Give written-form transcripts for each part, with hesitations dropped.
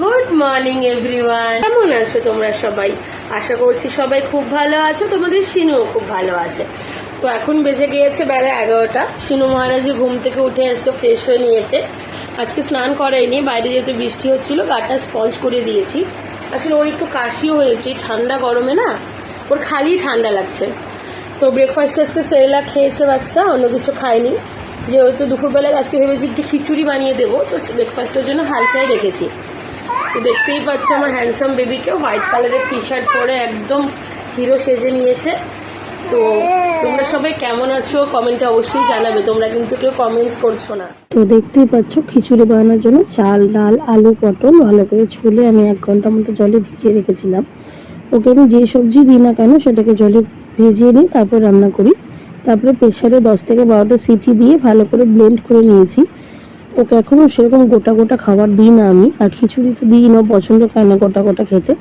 Good morning everyone, কেমন আছো তোমরা সবাই? আশা করছি সবাই খুব ভালো আছো, তোমাদের শিনুও খুব ভালো আছে। তো এখন বেজে গিয়েছে বেলা 11টা। শিনু মহারাজি ঘুম থেকে উঠে আজকে ফ্রেশ হয়ে নিয়েছে। আজকে স্নান করাইনি, বাইরে যেহেতু বৃষ্টি হচ্ছিল গাটা স্পঞ্জ করে দিয়েছি। আসলে ওর একটু কাশিও হয়েছে, ঠান্ডা গরমে না ওর খালি ঠান্ডা লাগছে। তো ব্রেকফাস্টে আজকে সেরেলাক খেয়েছে বাচ্চা, অন্য কিছু খায়নি। যেহেতু দুপুরবেলায় আজকে ভেবেছি একটু খিচুড়ি বানিয়ে দেবো, তো ব্রেকফাস্টের জন্য হালকাই রেখেছি। তো দেখতেই পাচ্ছ আমার হ্যান্ডসাম বেবিকে হোয়াইট কালারের টি শার্ট পরে একদম হিরো সেজে নিয়েছে। তো তোমরা সবাই কেমন আছো কমেন্টে অবশ্যই জানাবে, তোমরা কিন্তু কেউ কমেন্টস করছো না। তো দেখতেই পাচ্ছ খিচুড়ি বানানোর জন্য চাল, ডাল, আলু, পটল ভালো করে ছুলে আমি 1 ঘন্টার মতো জলে ভিজিয়ে রেখেছিলাম। ওকে আমি যে সবজি দিই না কেন সেটাকে জলে ভিজিয়ে নিই, তারপর রান্না করি। তারপরে প্রেসারে 10 থেকে 12টা সিটি দিয়ে ভালো করে ব্লেন্ড করে নিয়েছি। ওকে এখনও সেরকম গোটা গোটা খাবার দিই না আমি, আর খিচুড়ি তো দিই না, পছন্দ করে না গোটা গোটা খেতে।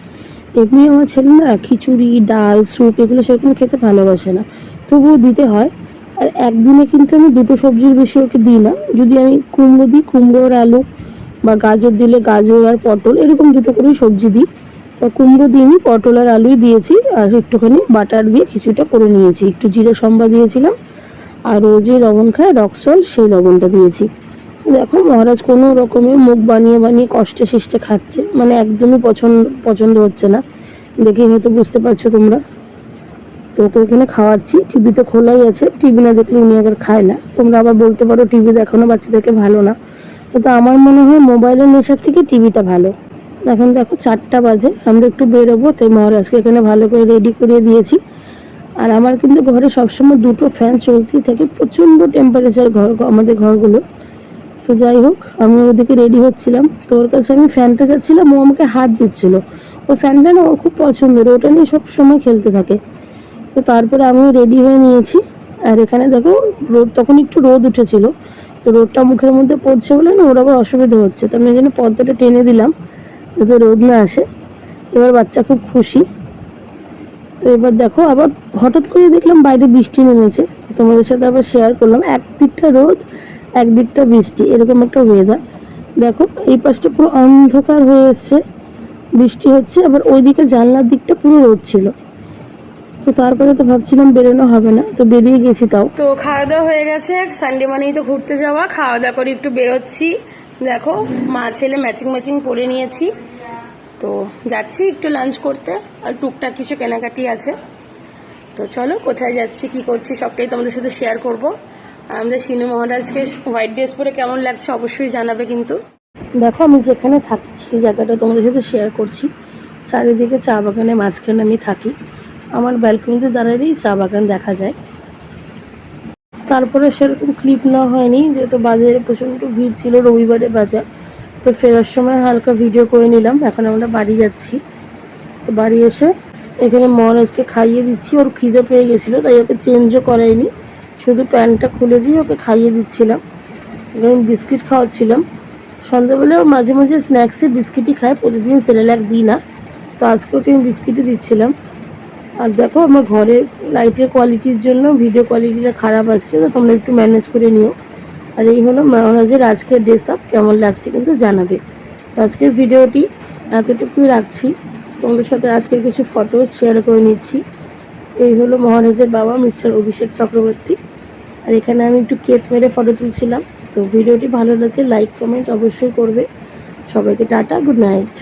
এমনি আমার ছেলে না খিচুড়ি, ডাল, স্যুপ এগুলো সেরকম খেতে ভালোবাসে না, তবুও দিতে হয়। আর একদিনে কিন্তু আমি 2টো সবজির বেশি ওকে দিই না। যদি আমি কুমড়ো দিই, কুমড়ো আর আলু, বা গাজর দিলে গাজর আর পটল, এরকম 2টো করেই সবজি দিই। তো কুমড়ো দিইনি, পটল আর আলুই দিয়েছি, আর একটুখানি বাটার দিয়ে খিচুড়িটা করে নিয়েছি। একটু জিরে সম্বা দিয়েছিলাম, আর ও যে লবণ খায় রক্সল, সেই লবণটা দিয়েছি। দেখো মহারাজ কোনো রকমে মুখ বানিয়ে বানিয়ে কষ্টে সৃষ্টে খাচ্ছে, মানে একদমই পছন্দ হচ্ছে না, দেখেই হয়তো বুঝতে পারছো তোমরা। তো ওকে এখানে খাওয়াচ্ছি, টিভি তো খোলাই আছে, টিভি না দেখলে উনি আবার খায় না। তোমরা আবার বলতে পারো টিভি দেখানো বাচ্চাদেরকে ভালো না, কিন্তু আমার মনে হয় মোবাইলের নেশার থেকে টিভিটা ভালো। এখন দেখো 4টা বাজে, আমরা একটু বেরোবো, তাই মহারাজকে এখানে ভালো করে রেডি করিয়ে দিয়েছি। আর আমার কিন্তু ঘরে সবসময় 2টো ফ্যান চলতেই থাকে, প্রচণ্ড টেম্পারেচার আমাদের ঘরগুলো। তো যাই হোক, আমি ওদিকে রেডি হচ্ছিলাম, তো ওর কাছে আমি ফ্যানটা যাচ্ছিলাম, ও আমাকে হাত দিচ্ছিল। ওই ফ্যানটা না ওর খুব পছন্দের, ওটা নিয়ে সব সময় খেলতে থাকে। তো তারপরে আমিও রেডি হয়ে নিয়েছি। আর এখানে দেখো তখন একটু রোদ উঠেছিল, তো রোদটা মুখের মধ্যে পড়ছে বলে না ওর আবার অসুবিধা হচ্ছে, তো আমি এখানে পর্দাটা টেনে দিলাম যাতে রোদ না আসে। এবার বাচ্চা খুব খুশি। তো এবার দেখো আবার হঠাৎ করে দেখলাম বাইরে বৃষ্টি নেমেছে, তোমাদের সাথে আবার শেয়ার করলাম। একদিকটা রোদ, একদিকটা বৃষ্টি, এরকম একটা ওয়েদার। দেখো এই পাশটা পুরো অন্ধকার হয়ে এসছে, বৃষ্টি হচ্ছে, আবার ওইদিকে জানলার দিকটা পুরো রোদ ছিল। তো তারপরে তো ভাবছিলাম বেরোনো হবে না, তো বেরিয়ে গেছি। তাও তো খাওয়া দাওয়া হয়ে গেছে, সানডে মানেই তো ঘুরতে যাওয়া। খাওয়া দাওয়া করে একটু বেরোচ্ছি। দেখো মা ছেলে ম্যাচিং পরে নিয়েছি, তো যাচ্ছি একটু লাঞ্চ করতে, আর টুকটাক কিছু কেনাকাটি আছে। তো চলো কোথায় যাচ্ছি কি করছি সবটাই তোমাদের সাথে শেয়ার করব। আর আমাদের শিনু মহারাজকে হোয়াইট ড্রেস পরে কেমন লাগছে অবশ্যই জানাবে কিন্তু। দেখো আমি যেখানে থাকি সেই জায়গাটা তোমাদের সাথে শেয়ার করছি। চারিদিকে চা বাগানের মাঝখানে আমি থাকি, আমার ব্যালকনিতে দাঁড়ালেই চা বাগান দেখা যায়। তারপরে সেরকম ক্লিপ নেওয়া হয়নি, যেহেতু বাজারে প্রচণ্ড ভিড় ছিল, রবিবারে বাজার। তো ফেরার সময় হালকা ভিডিও করে নিলাম। এখন আমরা বাড়ি যাচ্ছি। তো বাড়ি এসে এখানে মহারাজকে খাইয়ে দিচ্ছি, ওর খিদে পেয়ে গেছিলো, তাই ওকে চেঞ্জও করাইনি, শুধু প্যান্টটা খুলে দিয়ে ওকে খাইয়ে দিচ্ছিলাম। এখানে বিস্কিট খাওয়াচ্ছিলাম। সন্ধ্যাবেলা মাঝে মাঝে স্ন্যাক্সে বিস্কিটই খায়, প্রতিদিন সেরেলাক দিই না, তো আজকে ওকে আমি বিস্কিটই দিচ্ছিলাম। আর দেখো আমার ঘরের লাইটের কোয়ালিটির জন্য ভিডিও কোয়ালিটিটা খারাপ আসছে, তো তোমরা একটু ম্যানেজ করে নিও। আর এই হলো মহারাজের আজকের ড্রেস আপ, কেমন লাগছে কিন্তু জানাবে। তো আজকের ভিডিওটি এতটুকুই রাখছি, তোমাদের সাথে আজকের কিছু ফটো শেয়ার করে নিচ্ছি। এই হলো মহারাজের বাবা মিস্টার অভিষেক চক্রবর্তী। আর এখানে আমি একটু কেক মেরে ফটো তুলছিলাম। তো ভিডিওটি ভালো লাগলে লাইক কমেন্ট অবশ্যই করবে। সবাইকে টাটা, গুড নাইট।